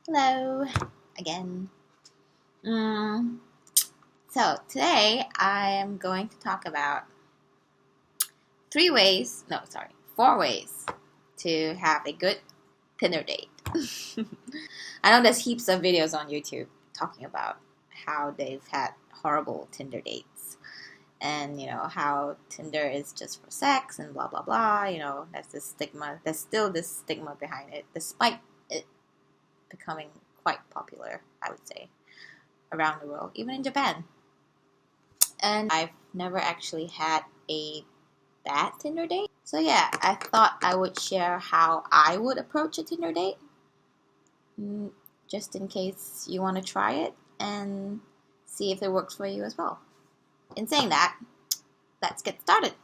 Hello again. Mm, so today I am going to talk about four ways to have a good Tinder date. I know there's heaps of videos on YouTube talking about how they've had horrible Tinder dates and how Tinder is just for sex and blah blah blah. There's this stigma. There's still this stigma behind it, despite it becoming quite popular, I would say, around the world, even in Japan. And I've never actually had a bad Tinder date. So yeah, I thought I would share how I would approach a Tinder date, just in case you want to try it and see if it works for you as well. In saying that, let's get started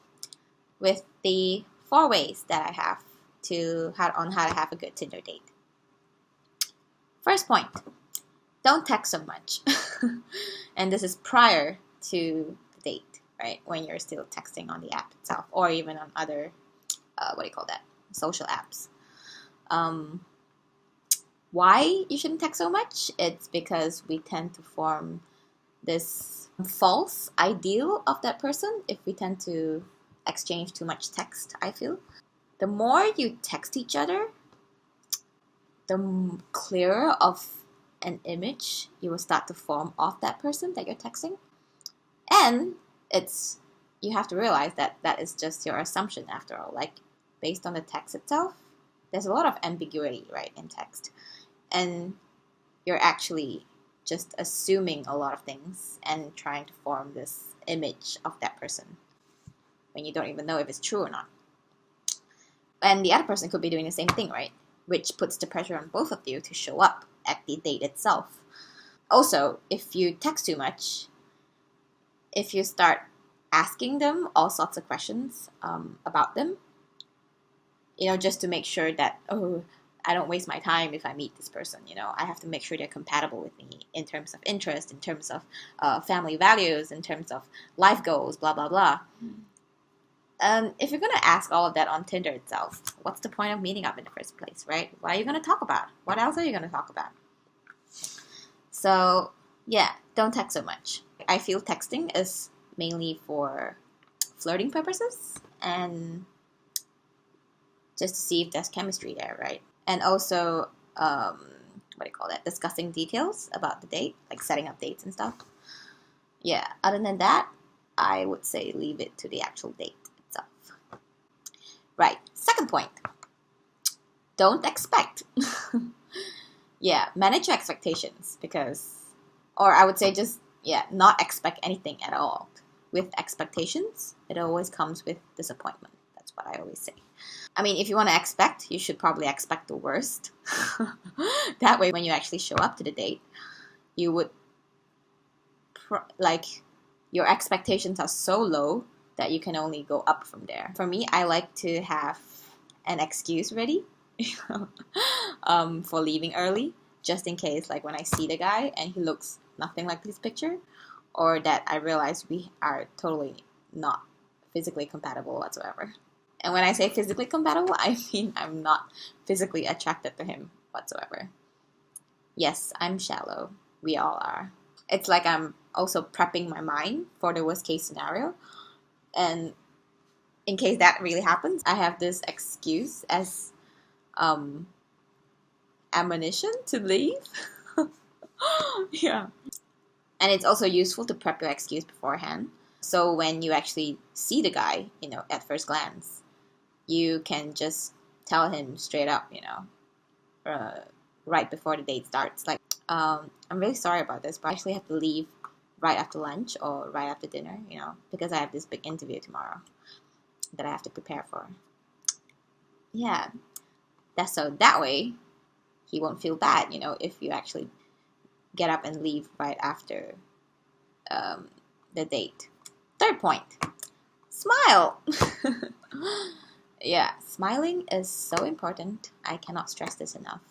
with the four ways that I have on how to have a good Tinder date. First point, don't text so much. And this is prior to the date, right? When you're still texting on the app itself, or even on other, social apps. Why you shouldn't text so much? It's because we tend to form this false ideal of that person if we tend to exchange too much text, I feel. The more you text each other, the clearer of an image you will start to form of that person that you're texting. And you have to realize that that is just your assumption after all. Like, based on the text itself, there's a lot of ambiguity, right, in text. And you're actually just assuming a lot of things and trying to form this image of that person when you don't even know if it's true or not. And the other person could be doing the same thing, right? Which puts the pressure on both of you to show up at the date itself. Also, if you text too much, if you start asking them all sorts of questions about them, just to make sure that, I don't waste my time if I meet this person. I have to make sure they're compatible with me in terms of interest, in terms of family values, in terms of life goals, blah, blah, blah. If you're going to ask all of that on Tinder itself, what's the point of meeting up in the first place, right? What are you going to talk about? What else are you going to talk about? So, yeah, don't text so much. I feel texting is mainly for flirting purposes and just to see if there's chemistry there, right? And also, discussing details about the date, like setting up dates and stuff. Yeah, other than that, I would say leave it to the actual date itself. Right, second point, don't expect. Yeah, manage your expectations or I would say not expect anything at all. With expectations, it always comes with disappointment. That's what I always say. I mean, if you want to expect, you should probably expect the worst. That way, when you actually show up to the date, you would, your expectations are so low that you can only go up from there. For me, I like to have an excuse ready for leaving early, just in case, like when I see the guy and he looks nothing like this picture, or that I realize we are totally not physically compatible whatsoever. And when I say physically compatible, I mean I'm not physically attracted to him whatsoever. Yes, I'm shallow. We all are. It's like I'm also prepping my mind for the worst case scenario. And in case that really happens, I have this excuse as ammunition to leave. Yeah. And it's also useful to prep your excuse beforehand. So when you actually see the guy, at first glance, you can just tell him straight up, right before the date starts. Like, I'm really sorry about this, but I actually have to leave right after lunch or right after dinner, because I have this big interview tomorrow that I have to prepare for. Yeah, that way he won't feel bad, if you actually get up and leave right after the date. Third point, smile. Yeah, smiling is so important. I cannot stress this enough.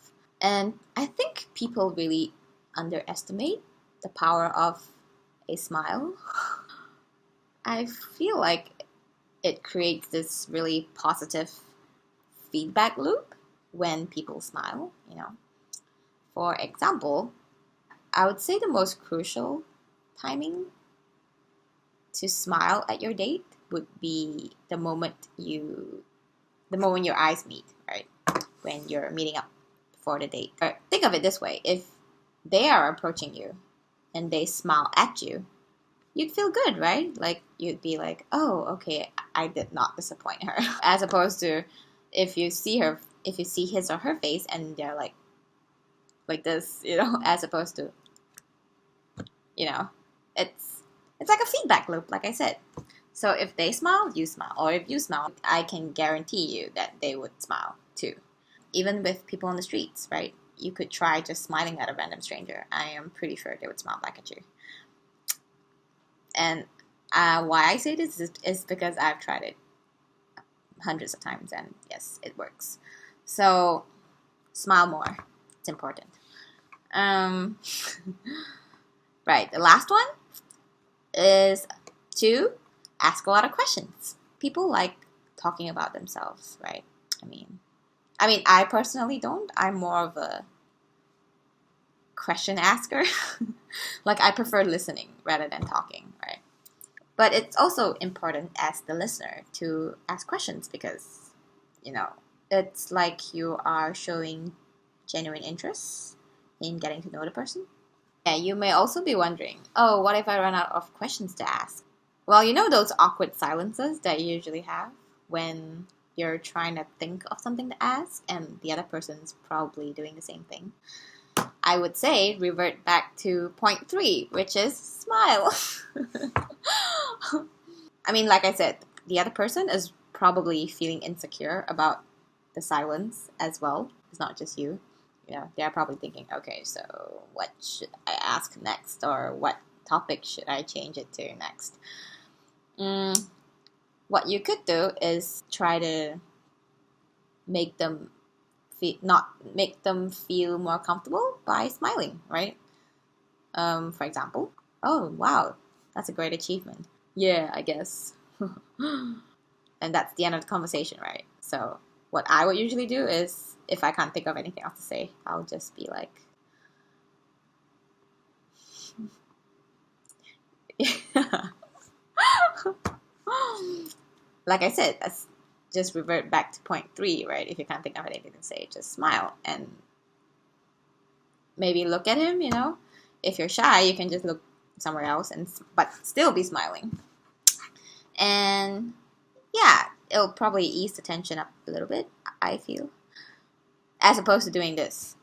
And I think people really underestimate the power of a smile. I feel like it creates this really positive feedback loop when people smile, For example, I would say the most crucial timing to smile at your date would be the moment your eyes meet, right? When you're meeting up for the date. Or think of it this way: if they are approaching you and they smile at you, you'd feel good, right? Like you'd be like, "Oh, okay, I did not disappoint her." As opposed to if you see his or her face and they're like this, as opposed to, you know, it's like a feedback loop, like I said. So if they smile, you smile, or if you smile, I can guarantee you that they would smile too. Even with people on the streets, right? You could try just smiling at a random stranger. I am pretty sure they would smile back at you. And why I say this is because I've tried it hundreds of times, and yes, it works. So smile more. It's important. Right. The last one is to ask a lot of questions. People like talking about themselves, right? I mean, I personally don't. I'm more of a question asker. Like, I prefer listening rather than talking, right? But it's also important as the listener to ask questions because, it's like you are showing genuine interest in getting to know the person. Yeah, you may also be wondering, oh, what if I run out of questions to ask? Well, those awkward silences that you usually have when you're trying to think of something to ask and the other person's probably doing the same thing. I would say revert back to point 3, which is smile. Like I said, the other person is probably feeling insecure about the silence as well. It's not just you. They're probably thinking, okay, so what should I ask next? Or what topic should I change it to next? What you could do is try to make them feel more comfortable by smiling, right? For example, oh wow, that's a great achievement. Yeah, I guess. And that's the end of the conversation, right? So what I would usually do is, if I can't think of anything else to say, I'll just be like, like I said, that's just revert back to point 3, right? If you can't think of anything to say, just smile and maybe look at him. If you're shy, you can just look somewhere else but still be smiling. And yeah, it'll probably ease the tension up a little bit, I feel, as opposed to doing this.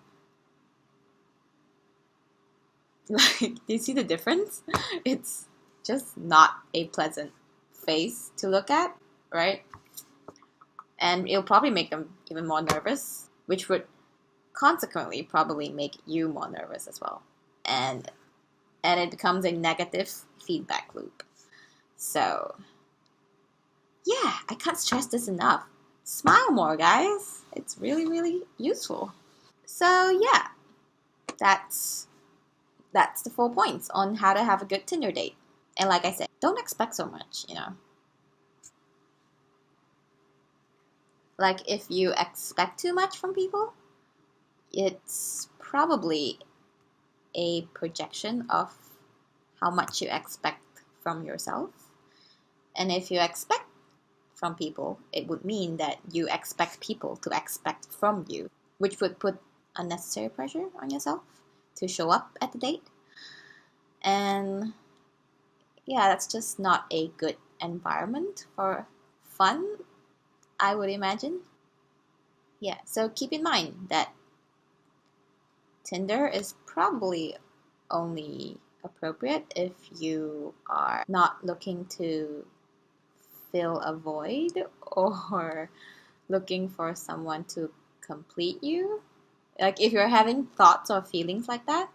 Like, do you see the difference? It's just not a pleasant face to look at, right? And it'll probably make them even more nervous, which would consequently probably make you more nervous as well. And it becomes a negative feedback loop. So yeah, I can't stress this enough. Smile more, guys. It's really, really useful. So yeah, that's the 4 points on how to have a good Tinder date. And like I said, don't expect so much, Like, if you expect too much from people, it's probably a projection of how much you expect from yourself. And if you expect from people, it would mean that you expect people to expect from you, which would put unnecessary pressure on yourself to show up at the date. And yeah, that's just not a good environment for fun, I would imagine. Yeah, so keep in mind that Tinder is probably only appropriate if you are not looking to fill a void or looking for someone to complete you. Like, if you're having thoughts or feelings like that,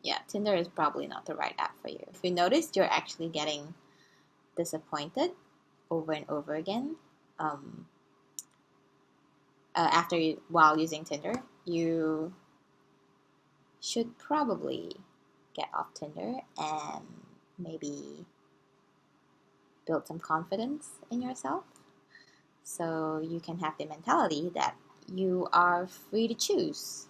yeah, Tinder is probably not the right app for you. If you notice you're actually getting disappointed over and over again while using Tinder, you should probably get off Tinder and maybe build some confidence in yourself so you can have the mentality that you are free to choose.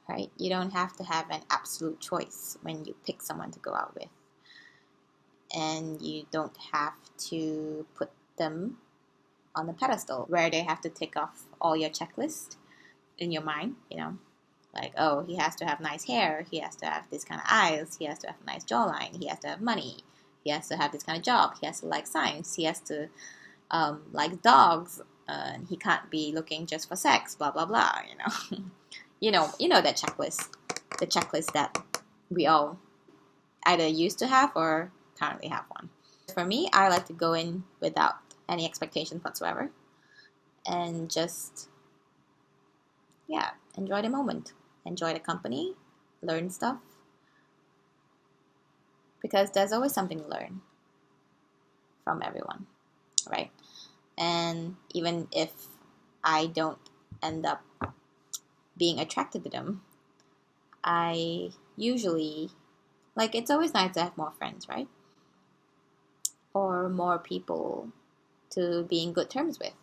right? You don't have to have an absolute choice when you pick someone to go out with. And you don't have to put them on the pedestal where they have to tick off all your checklist in your mind, like, oh, he has to have nice hair, he has to have this kind of eyes, he has to have a nice jawline, he has to have money, he has to have this kind of job, he has to like science, he has to like dogs, and he can't be looking just for sex, blah blah blah. That checklist, the checklist that we all either used to have or currently have one. For me, I like to go in without any expectations whatsoever and just, enjoy the moment, enjoy the company, learn stuff, because there's always something to learn from everyone, right? And even if I don't end up being attracted to them, I usually, it's always nice to have more friends, right? Or more people to be in good terms with.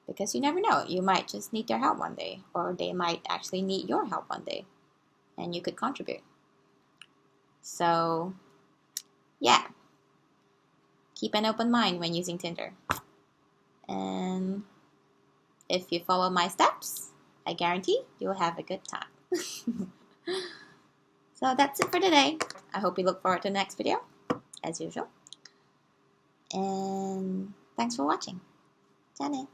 Because you never know, you might just need their help one day, or they might actually need your help one day, and you could contribute. So, yeah, keep an open mind when using Tinder. And if you follow my steps, I guarantee you'll have a good time. So that's it for today. I hope you look forward to the next video, as usual. And thanks for watching. じゃあね。